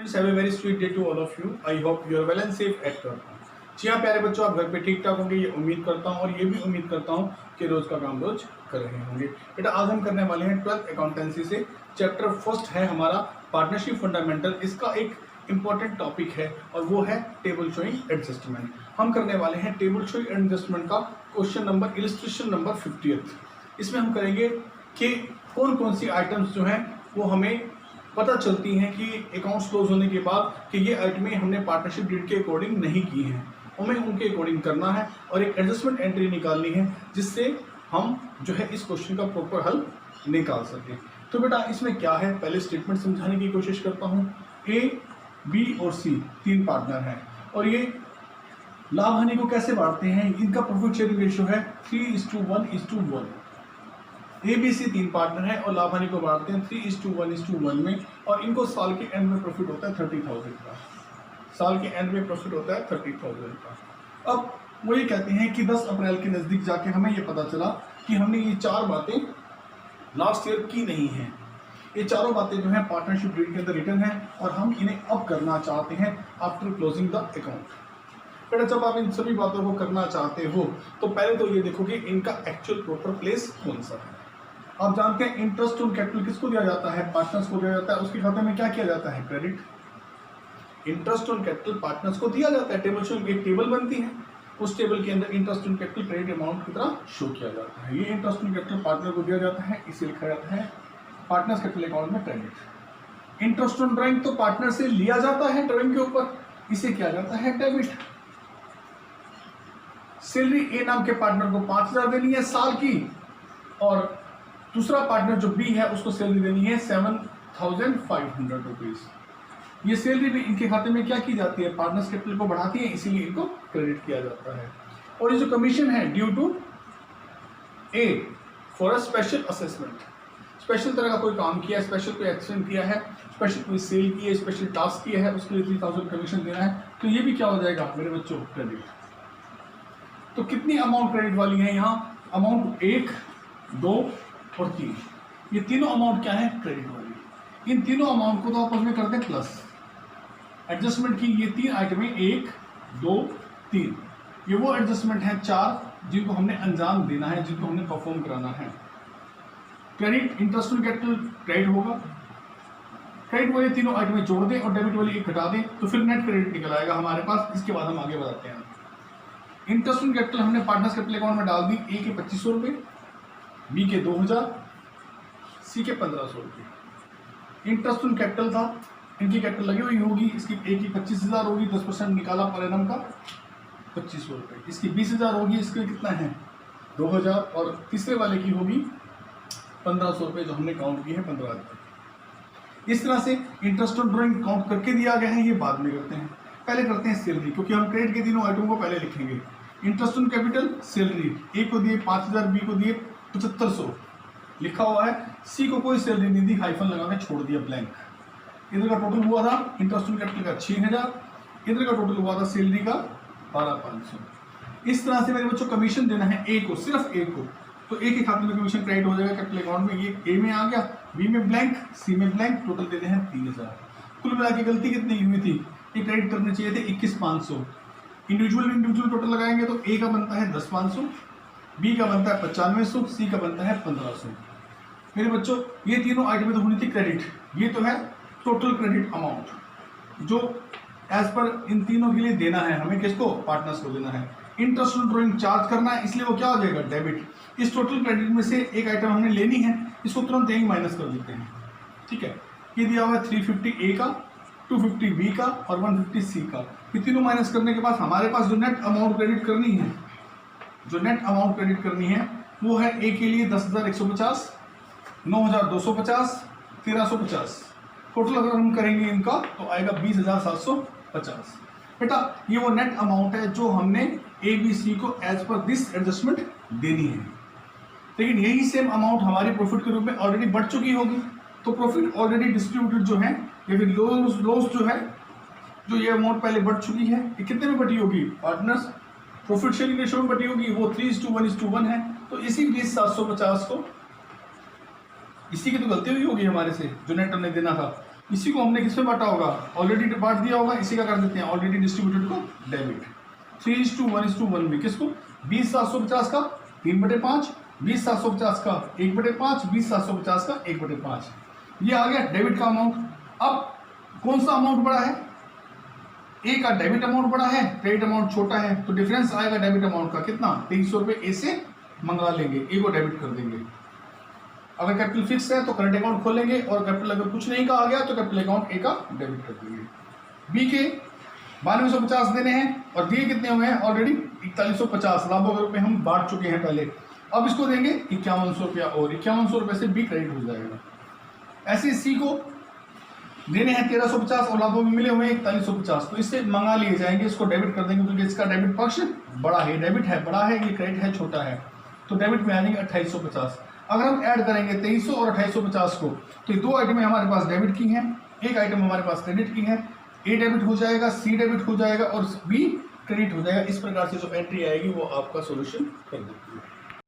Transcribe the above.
students, have a very sweet day to all of you. I hope you are well and safe at your home. जी हाँ प्यारे बच्चों, आप घर पे ठीक ठाक होंगे ये उम्मीद करता हूँ और ये भी उम्मीद करता हूँ कि रोज का काम रोज कर रहे होंगे। बेटा आज हम करने वाले हैं 12th अकाउंटेंसी से चैप्टर फर्स्ट है हमारा पार्टनरशिप फंडामेंटल। इसका एक इंपॉर्टेंट टॉपिक है और वो है टेबल शोइंग एडजस्टमेंट। हम करने वाले हैं टेबल शोइंग एडजस्टमेंट का question number illustration number 50th। इसमें हम करेंगे कि कौन कौन सी आइटम्स जो हैं वो हमें पता चलती हैं कि अकाउंट्स क्लोज होने के बाद कि ये आइटमें हमने पार्टनरशिप डीड के अकॉर्डिंग नहीं की हैं, हमें उनके अकॉर्डिंग करना है और एक एडजस्टमेंट एंट्री निकालनी है जिससे हम जो है इस क्वेश्चन का प्रॉपर हल निकाल सकें। तो बेटा इसमें क्या है, पहले स्टेटमेंट समझाने की कोशिश करता हूँ। ए, बी और सी तीन पार्टनर हैं और ये लाभ हानि को कैसे बांटते हैं, इनका प्रॉफिट शेयरिंग रेशियो है 3:1:1। ए बी सी तीन पार्टनर हैं और लाभ हानि को बांटते हैं 3:1:1 में और इनको साल के एंड में प्रॉफिट होता है 30,000 का। साल के एंड में प्रॉफिट होता है 30,000 का। अब वो ये कहते हैं कि 10 अप्रैल के नज़दीक जाके हमें ये पता चला कि हमने ये चार बातें लास्ट ईयर की नहीं हैं। ये चारों बातें जो हैं पार्टनरशिप डीड के अंदर रिटर्न है और हम इन्हें अब करना चाहते हैं आफ्टर क्लोजिंग द अकाउंट। बेटा जब आप इन सभी बातों को करना चाहते हो तो पहले तो ये देखो कि इनका एक्चुअल प्रॉपर प्लेस कौन सा है। आप जानते हैं इंटरेस्ट ऑन कैपिटल किसको दिया जाता है, पार्टनर्स को दिया जाता है। उसके खाते में क्या किया जाता है, credit. Interest on capital partners को दिया जाता है, टेबल शो एक टेबल बनती है, उस टेबल के अंदर interest on capital credit amount की तरह शो किया जाता है। ये इंटरेस्ट ऑन कैपिटल पार्टनर को दिया जाता है, इसे लिखा जाता है पार्टनर्स कैपिटल अकाउंट में क्रेडिट। इंटरेस्ट ऑन ड्राइंग तो पार्टनर से लिया जाता है ड्राइंग के ऊपर, इसे किया जाता है डेबिट। सैलरी ए नाम के पार्टनर को 5,000 देनी है साल की और दूसरा पार्टनर जो बी है उसको सैलरी देनी है 7,500 रुपीज। ये सैलरी भी इनके खाते में क्या की जाती है, पार्टनर्स कैपिटल को बढ़ाती है, इसीलिए इनको क्रेडिट किया जाता है। और ये जो कमीशन है due to a for a special assessment, special तरह का कोई काम किया है, स्पेशल कोई एक्शन किया है, स्पेशल कोई सेल की है, स्पेशल टास्क किया है, उसके लिए 3,000 कमीशन देना है, तो ये भी क्या हो जाएगा मेरे बच्चों, क्रेडिट। तो कितनी अमाउंट क्रेडिट वाली है यहाँ, अमाउंट 1, 2 और 3, ये तीनों अमाउंट क्या है, क्रेडिट वाली। इन तीनों अमाउंट को तो आपस में करते हैं प्लस, एडजस्टमेंट की ये तीन आइटमें 1, 2, 3, ये वो एडजस्टमेंट है 4 जिनको हमने अंजाम देना है, जिनको हमने परफॉर्म कराना है। Credit interest on capital credit होगा, क्रेडिट वाली तीनों आइटमें जोड़ दें और डेबिट वाली एक घटा दें तो फिर नेट क्रेडिट निकल आएगा हमारे पास। इसके बाद हम आगे बढ़ाते हैं। इंटरेस्ट ऑन कैपिटल हमने पार्टनर्स कैपिटल अकाउंट में डाल दी, ए के 2,500 रुपये, बी के 2,000, सी के 1,500 रुपये। इंटरेस्ट ऑन कैपिटल था, इनकी कैपिटल लगी हुई होगी, इसकी ए की 25,000 होगी, 10% निकाला पर एनम का 2,500 रुपये, इसकी 20,000 होगी, इसके कितना है 2,000 और तीसरे वाले की होगी 1,500 रुपये जो हमने काउंट की है 15,000। इस तरह से इंटरेस्ट ऑन ड्राइंग काउंट करके दिया गया है, ये बाद में करते हैं। पहले करते हैं सैलरी, क्योंकि हम क्रेडिट के तीनों आइटम को पहले लिखेंगे। इंटरेस्ट ऑन कैपिटल सैलरी, ए को दिए 5,000, बी को दिए 7,500 लिखा हुआ है, सी को कोई सैलरी नहीं दी, हाइफन लगा के छोड़ दिया ब्लैंक। इधर का टोटल हुआ था इंटरेस्ट ऑन कैपिटल का 6,000, इधर का टोटल हुआ था सैलरी का 12,500। इस तरह से मेरे बच्चों कमीशन देना है ए को, सिर्फ ए को, तो ए के खाते में कमीशन क्रेडिट हो जाएगा कैपिटल अकाउंट में। ये ए में आ गया, बी में ब्लैंक, सी में ब्लैंक, टोटल देते हैं 3,000। कुल मिला के गलती कितनी हुई थी, ये क्रेडिट करने चाहिए थे 21,500। इंडिविजुअल टोटल लगाएंगे तो ए का बनता है 10,500, बी का बनता है 9500, सी का बनता है 1,500। मेरे बच्चों ये तीनों आइटमें तो होनी थी क्रेडिट, ये तो है टोटल क्रेडिट अमाउंट जो एज पर इन तीनों के लिए देना है हमें, किसको, पार्टनर्स को देना है। इंटरेस्ट ऑन ड्राइंग चार्ज करना है, इसलिए वो क्या हो जाएगा, डेबिट। इस टोटल क्रेडिट में से एक आइटम हमने लेनी है, इसको तुरंत यहीं माइनस कर देते हैं, ठीक है। ये दिया हुआ है 350 ए का, 250 बी का और 150 सी का। ये तीनों माइनस करने के बाद हमारे पास जो नेट अमाउंट क्रेडिट करनी है, जो नेट अमाउंट क्रेडिट करनी है वो है ए के लिए 10,150, 9,250, 1,350। टोटल अगर हम करेंगे इनका तो आएगा 20,750। बेटा ये वो नेट अमाउंट है जो हमने ए बी सी को एज पर दिस एडजस्टमेंट देनी है। लेकिन यही सेम अमाउंट हमारी प्रॉफिट के रूप में ऑलरेडी बढ़ चुकी होगी, तो प्रॉफिट ऑलरेडी डिस्ट्रीब्यूटेड जो है या फिर लॉस जो है, जो ये अमाउंट पहले बढ़ चुकी है, ये कितने में बढ़ी होगी, पार्टनर्स प्रॉफिट शेयरिंग रेशियो में बढ़ी होगी, वो 3:1:1 है। तो इसी 20,750 को, इसी की तो गलती हुई होगी हमारे से, जो नेट हमने देना था, इसी को हमने किसमें बांटा होगा, ऑलरेडी बांट दिया होगा, इसी का कर देते हैं ऑलरेडी डिस्ट्रीब्यूटेड को डेबिट। 3:1:1 में किसको 20,750 का 3/5, 20,750 का 1/5, 20,750 का 1/5, ये आ गया डेबिट का अमाउंट। अब कौन सा अमाउंट बड़ा है, ए का डेबिट अमाउंट बड़ा है, क्रेडिट अमाउंट छोटा है, तो डिफरेंस आएगा डेबिट अमाउंट का कितना 2300 रुपये ए से मंगा लेंगे, ए को डेबिट कर देंगे। अगर कैपिटल फिक्स है तो करंट अकाउंट खोलेंगे, और कैपिटल अगर कुछ नहीं का आ गया तो कैपिटल अकाउंट ए का डेबिट कर देंगे। बी के 9250 देने हैं और दिए कितने हुए हैं ऑलरेडी 4150 लाभों के रुपये हम बांट चुके हैं पहले। अब इसको देंगे 5100 रुपया और 5100 रुपये से बी क्रेडिट हो जाएगा। ऐसे सी को देने हैं 1350 और लाभों में मिले हुए हैं 4150, तो इससे मंगा लिए जाएंगे, इसको डेबिट कर देंगे क्योंकि इसका डेबिट पक्ष बड़ा है, डेबिट है बड़ा है, ये क्रेडिट है छोटा है, तो डेबिट में आ जाएंगे 2850। अगर हम ऐड करेंगे 2300 और 2850 को, तो ये दो आइटमें हमारे पास डेबिट की हैं, एक आइटम हमारे पास क्रेडिट की है। ए डेबिट हो जाएगा, सी डेबिट हो जाएगा और बी क्रेडिट हो जाएगा। इस प्रकार से जो एंट्री आएगी वो आपका सोल्यूशन कर देती है।